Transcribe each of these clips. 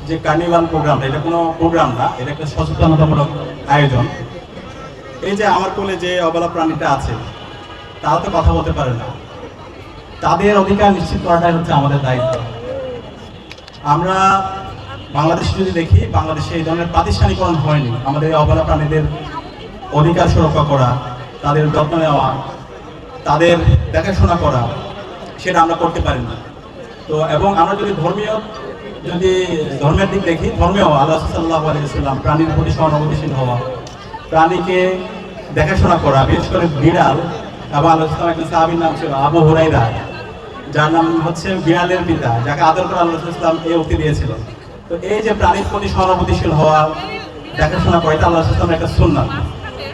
যে কার্নিভাল প্রোগ্রামটা, এটা কোনো প্রোগ্রাম না, এটা একটা সচেতনতামূলক আয়োজন। এই যে আমার কোলে যে অবলা প্রাণীটা আছে, তারা তো কথা বলতে পারে না, তাদের অধিকার নিশ্চিত করাটাই হচ্ছে আমাদের দায়িত্ব। আমরা বাংলাদেশে যদি দেখি, বাংলাদেশে এই ধরনের প্রাতিষ্ঠানিকরণ হয়নি। আমাদের এই অবলা প্রাণীদের অধিকার সুরক্ষা করা, তাদের যত্ন নেওয়া, তাদের দেখাশোনা করা, সেটা আমরা করতে পারি না। তো এবং আমরা যদি ধর্মের দিক দেখি, ধর্মেও আল্লাহ সাল্লাল্লাহু আলাইহি ওয়াসাল্লাম প্রাণীর প্রতি সহানুভূতিশীল হওয়া, প্রাণীকে দেখাশোনা করা, বিশেষ করে বিড়াল। এবং আল্লাহ একটা সাহাবীর নাম ছিল আবু হুরায়রা, যার নাম হচ্ছে বিড়ালের পিতা, যাকে আদর করে আল্লাহ ইসলাম এই উক্তি দিয়েছিল। তো এই যে প্রাণীর প্রতি সহানুভূতিশীল হওয়া, দেখাশোনা করা, এটা আল্লাহ ইসলামের একটা সুন্নাত।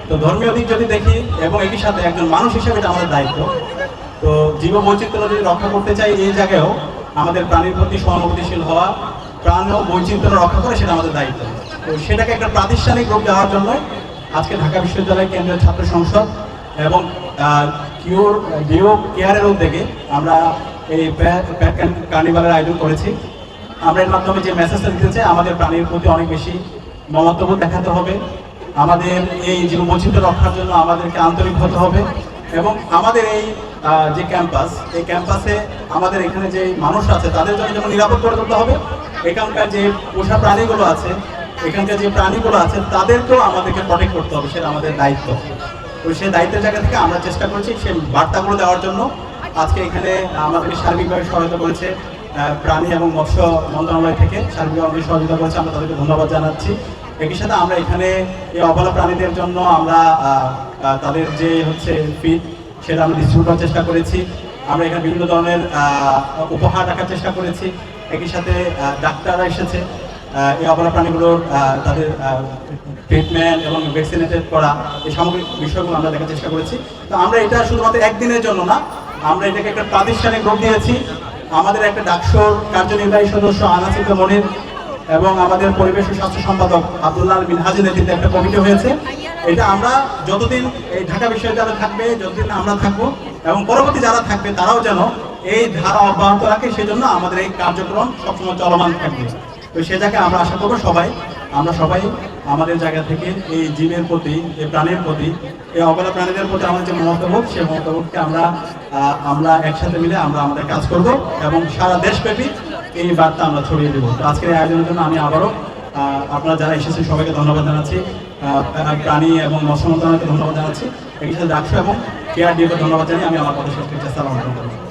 তো ধর্মীয় দিক যদি দেখি এবং একই সাথে একজন মানুষ হিসেবে এটা আমাদের দায়িত্ব। তো জীব বৈচিত্র্য যদি রক্ষা করতে চাই, এই জায়গায়ও আমাদের প্রাণীর প্রতি সহানুভূতিশীল হওয়া, প্রাণ ও বৈচিত্র্য রক্ষা করে, সেটা আমাদের দায়িত্ব। তো সেটাকে একটা প্রাতিষ্ঠানিক রূপ দেওয়ার জন্য আজকে ঢাকা বিশ্ববিদ্যালয় কেন্দ্রীয় ছাত্র সংসদ এবং ডিও কেয়ারের উদ্যোগে আমরা এই প্যাট কার্নিভালের আয়োজন করেছি। আমরা এর মাধ্যমে যে মেসেজটা দিতে চাই, আমাদের প্রাণীর প্রতি অনেক বেশি মমত্ববোধ দেখাতে হবে, আমাদের এই জীব বৈচিত্র্য রক্ষার জন্য আমাদেরকে আন্তরিক হতে হবে। এবং আমাদের এই যে ক্যাম্পাস, এই ক্যাম্পাসে আমাদের এখানে যে মানুষ আছে তাদের জন্য যেমন নিরাপদ করে তুলতে হবে, এখানকার যে পোষা প্রাণীগুলো আছে, এখানকার যে প্রাণীগুলো আছে, তাদেরকেও আমাদেরকে প্রটেক্ট করতে হবে, সেটা আমাদের দায়িত্ব। তো সেই দায়িত্বের জায়গা থেকে আমরা চেষ্টা করছি সেই বার্তাগুলো দেওয়ার জন্য। আজকে এখানে আমাদেরকে সার্বিকভাবে সহায়তা করেছে প্রাণী এবং মৎস্য মন্ত্রণালয় থেকে, সার্বিকভাবে সহযোগিতা করেছে, আমরা তাদেরকে ধন্যবাদ জানাচ্ছি। একই সাথে আমরা এখানে এই অবলা প্রাণীদের জন্য আমরা তাদের যে হচ্ছে ফিড, সেটা আমরা ডিস্ট্রিবিউট করার চেষ্টা করেছি। আমরা এখানে বিভিন্ন ধরনের উপহার রাখার চেষ্টা করেছি। একই সাথে ডাক্তাররা এসেছে এই অবলা প্রাণীগুলোর তাদের ট্রিটমেন্ট এবং ভ্যাকসিনেটেড করা, এই সামগ্রিক বিষয়গুলো আমরা দেখার চেষ্টা করেছি। তো আমরা এটা শুধুমাত্র একদিনের জন্য না, আমরা এটাকে একটা প্রাতিষ্ঠানিক রূপ দিয়েছি। আমাদের একটা ডাকসুর কার্যনির্বাহী সদস্য আনাসিফ মনির এবং আমাদের পরিবেশ ও স্বাস্থ্য সম্পাদক আব্দুল্লাহ মিনহাজের নেতৃত্বে একটা কমিটি হয়েছে। এটা আমরা যতদিন এই ঢাকা বিশ্ববিদ্যালয়ে থাকবে, যতদিন আমরা থাকবো এবং পরবর্তী যারা থাকবে, তারাও যেন এই ধারা অব্যাহত রাখে, সেজন্য আমাদের এই কার্যক্রম সবসময় চলমান থাকবে। তো সে জায়গায় আমরা আশা করবো আমরা সবাই আমাদের জায়গা থেকে এই জীবের প্রতি, এই প্রাণীর প্রতি, এই অবলা প্রাণীদের প্রতি আমাদের যে মমত্ববোধ, সেই মমত্ববোধকে আমরা একসাথে মিলে আমরা আমাদের কাজ করব এবং সারা দেশব্যাপী এই বার্তা আমরা ছড়িয়ে দেবো। তো আজকের এই আয়োজনের জন্য আমি আবারও আপনারা যারা এসেছেন সবাইকে ধন্যবাদ জানাচ্ছি, প্রাণী এবং মৎস্য মন্ত্রণালয়কে ধন্যবাদ জানাচ্ছি, একই সাথে ডাকসু এবং কেয়ারডিওকে ধন্যবাদ জানিয়ে আমি আমার কথা শেষ করছি। আসসালামু আলাইকুম।